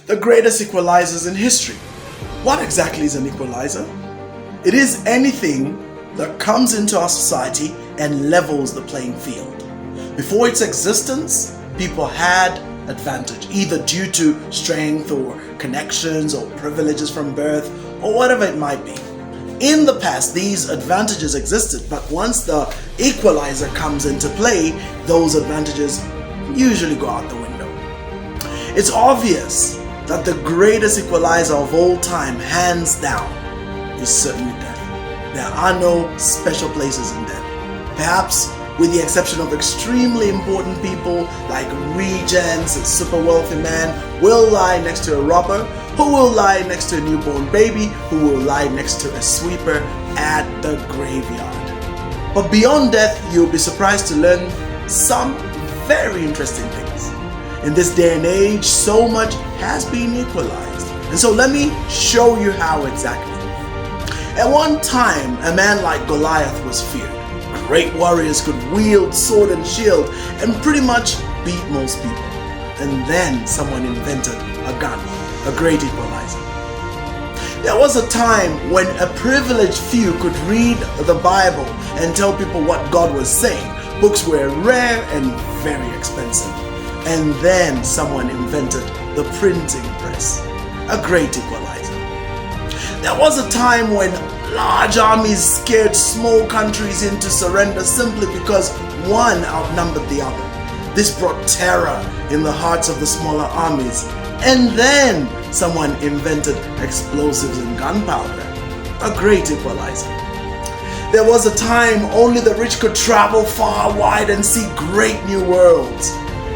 the greatest equalizers in history. What exactly is an equalizer? It is anything that comes into our society and levels the playing field. Before its existence, people had advantage, either due to strength or connections or privileges from birth or whatever it might be. In the past, these advantages existed, but once the equalizer comes into play, those advantages usually go out the window. It's obvious that the greatest equalizer of all time, hands down, is certainly death. There are no special places in death. Perhaps with the exception of extremely important people like regents, a super wealthy man will lie next to a robber, who will lie next to a newborn baby, who will lie next to a sweeper at the graveyard. But beyond death, you'll be surprised to learn some very interesting things. In this day and age, so much has been equalized. And so let me show you how exactly. At one time, a man like Goliath was feared. Great warriors could wield sword and shield and pretty much beat most people. And then someone invented a gun, a great equalizer. There was a time when a privileged few could read the Bible and tell people what God was saying. Books were rare and very expensive. And then someone invented the printing press, a great equalizer. There was a time when large armies scared small countries into surrender simply because one outnumbered the other. This brought terror in the hearts of the smaller armies. And then someone invented explosives and gunpowder, a great equalizer. There was a time only the rich could travel far, wide and see great new worlds.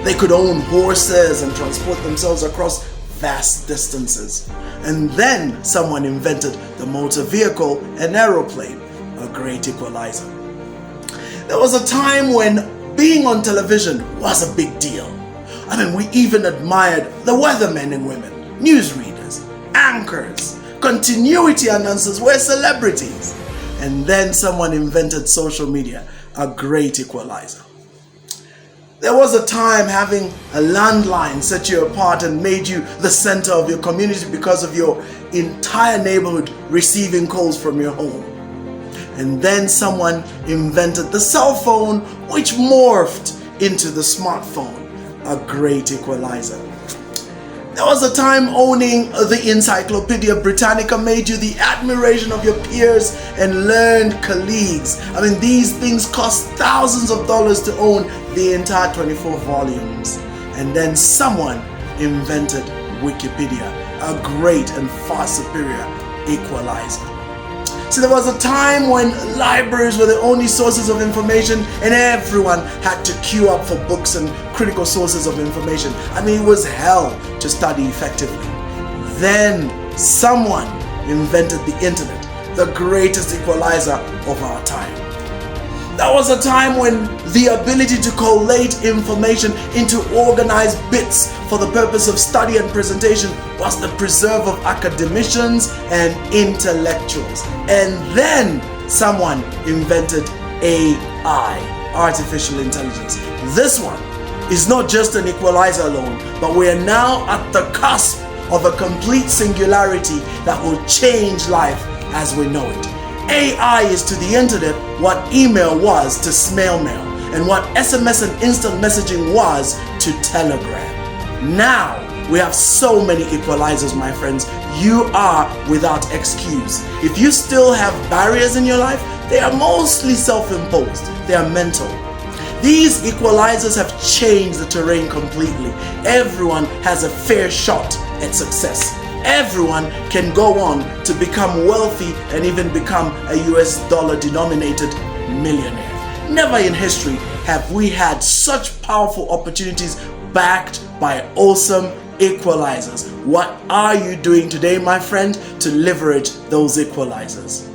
They could own horses and transport themselves across vast distances. And then someone invented the motor vehicle, an aeroplane, a great equalizer. There was a time when being on television was a big deal. We even admired the weathermen and women, newsreaders, anchors, continuity announcers were celebrities. And then someone invented social media, a great equalizer. There was a time having a landline set you apart and made you the center of your community because of your entire neighborhood receiving calls from your home. And then someone invented the cell phone, which morphed into the smartphone, a great equalizer. There was a time owning the Encyclopedia Britannica made you the admiration of your peers and learned colleagues. These things cost thousands of dollars to own the entire 24 volumes. And then someone invented Wikipedia, a great and far superior equalizer. So there was a time when libraries were the only sources of information and everyone had to queue up for books and critical sources of information. It was hell to study effectively. Then someone invented the internet, the greatest equalizer of our time. There was a time when the ability to collate information into organized bits for the purpose of study and presentation was the preserve of academicians and intellectuals. And then someone invented AI, artificial intelligence. This one is not just an equalizer alone, but we are now at the cusp of a complete singularity that will change life as we know it. AI is to the internet what email was to snail mail, and what SMS and instant messaging was to telegram. Now we have so many equalizers, my friends. You are without excuse. If you still have barriers in your life, they are mostly self-imposed. They are mental. These equalizers have changed the terrain completely. Everyone has a fair shot at success. Everyone can go on to become wealthy and even become a US dollar denominated millionaire. Never in history have we had such powerful opportunities backed by awesome equalizers. What are you doing today, my friend, to leverage those equalizers?